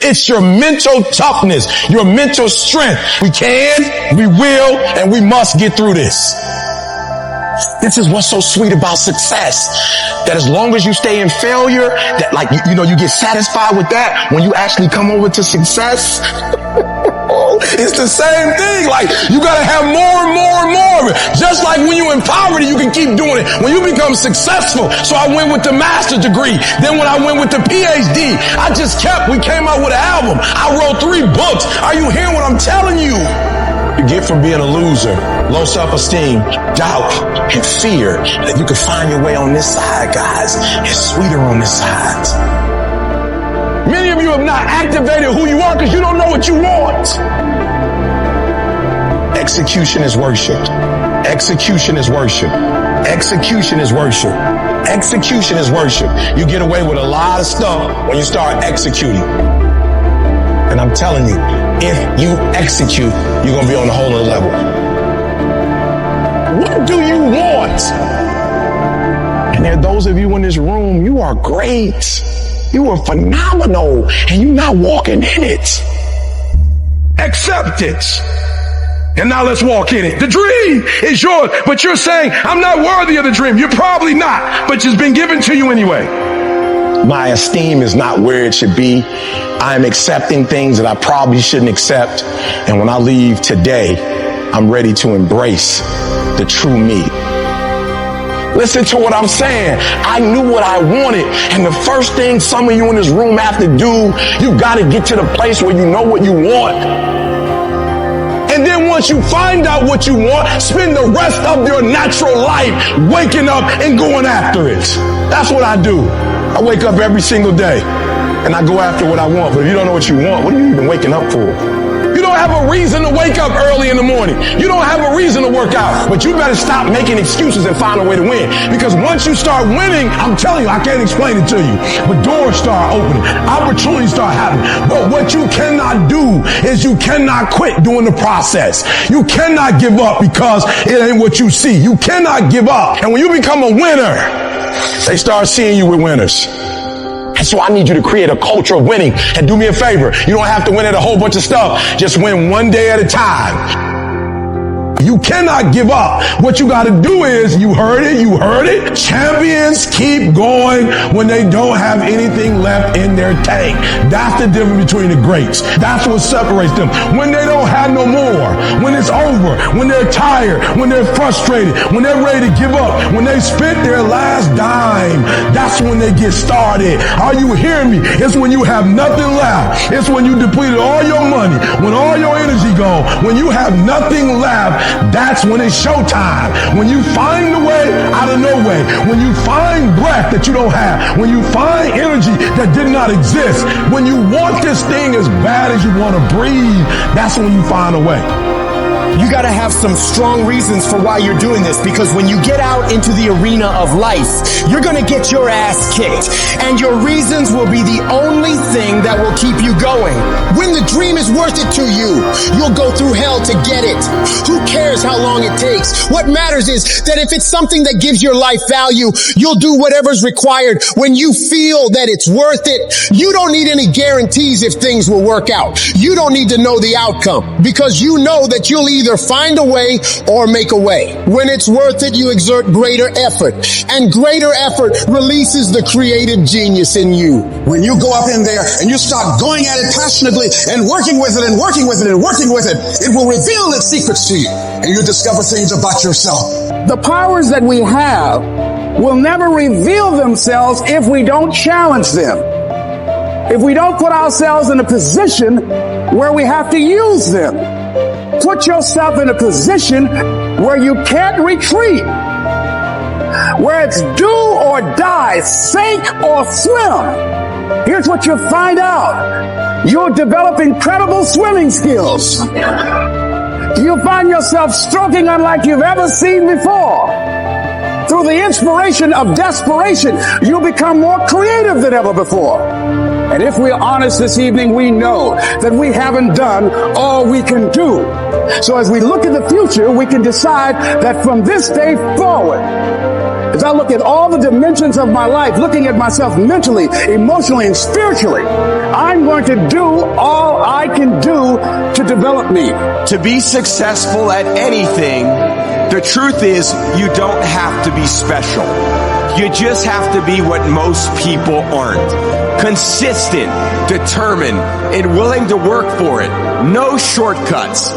It's your mental toughness, your mental strength. We can, we will, and we must get through this. This is what's so sweet about success. That as long as you stay in failure, that like, you get satisfied with that. When you actually come over to success, it's the same thing. Like, you gotta have more and more and more of it. Just like when you're in poverty, you can keep doing it. When you become successful. So I went with the master's degree. Then when I went with the PhD, we came out with an album. I wrote 3 books. Are you hearing what I'm telling you? You get from being a loser, low self-esteem, doubt, and fear. That you can find your way on this side, guys. It's sweeter on this side. Many of you have not activated who you are because you don't know what you want. Execution is worship. Execution is worship. Execution is worship. Execution is worship. You get away with a lot of stuff when you start executing. And I'm telling you, if you execute, you're going to be on a whole other level. What do you want? And there are those of you in this room, you are great. You are phenomenal, and you're not walking in it. Accept it. And now let's walk in it. The dream is yours, but you're saying, I'm not worthy of the dream. You're probably not, but it's been given to you anyway. My esteem is not where it should be. I'm accepting things that I probably shouldn't accept. And when I leave today, I'm ready to embrace the true me. Listen to what I'm saying. I knew what I wanted. And the first thing some of you in this room have to do, you got to get to the place where you know what you want. And then once you find out what you want, spend the rest of your natural life waking up and going after it. That's what I do. I wake up every single day and I go after what I want. But if you don't know what you want, what are you even waking up for? You don't have a reason to wake up early in the morning. You don't have a reason to work out. But you better stop making excuses and find a way to win. Because once you start winning, I'm telling you, I can't explain it to you. But doors start opening. Opportunities start happening. But what you cannot do is you cannot quit doing the process. You cannot give up because it ain't what you see. You cannot give up. And when you become a winner, they start seeing you with winners. And so I need you to create a culture of winning. And do me a favor. You don't have to win at a whole bunch of stuff. Just win one day at a time. You cannot give up. What you got to do is, you heard it. Champions keep going when they don't have anything left in their tank. That's the difference between the greats. That's what separates them. When they don't have no more, when it's over, when they're tired, when they're frustrated, when they're ready to give up, when they spent their last dime, that's when they get started. Are you hearing me? It's when you have nothing left. It's when you depleted all your money, when all your energy gone, when you have nothing left. That's when it's showtime. When you find a way out of no way. When you find breath that you don't have. When you find energy that did not exist. When you want this thing as bad as you want to breathe, that's when you find a way. You got to have some strong reasons for why you're doing this, because when you get out into the arena of life, you're going to get your ass kicked, and your reasons will be the only thing that will keep you going. When the dream is worth it to you, you'll go through hell to get it. Who cares how long it takes? What matters is that if it's something that gives your life value, you'll do whatever's required when you feel that it's worth it. You don't need any guarantees if things will work out. You don't need to know the outcome, because you know that you'll either find a way or make a way. When it's worth it, you exert greater effort, and greater effort releases the creative genius in you. When you go up in there and you start going at it passionately and working with it and working with it and working with it, it will reveal its secrets to you, and you'll discover things about yourself. The powers that we have will never reveal themselves if we don't challenge them. If we don't put ourselves in a position where we have to use them. Put yourself in a position where you can't retreat, where it's do or die, sink or swim. Here's what you'll find out. You'll develop incredible swimming skills. You'll find yourself stroking unlike you've ever seen before. Through the inspiration of desperation, you'll become more creative than ever before. And if we're honest this evening, we know that we haven't done all we can do. So as we look at the future, we can decide that from this day forward, as I look at all the dimensions of my life, looking at myself mentally, emotionally, and spiritually, I'm going to do all I can do to develop me. To be successful at anything, the truth is you don't have to be special. You just have to be what most people aren't. Consistent, determined, and willing to work for it. No shortcuts.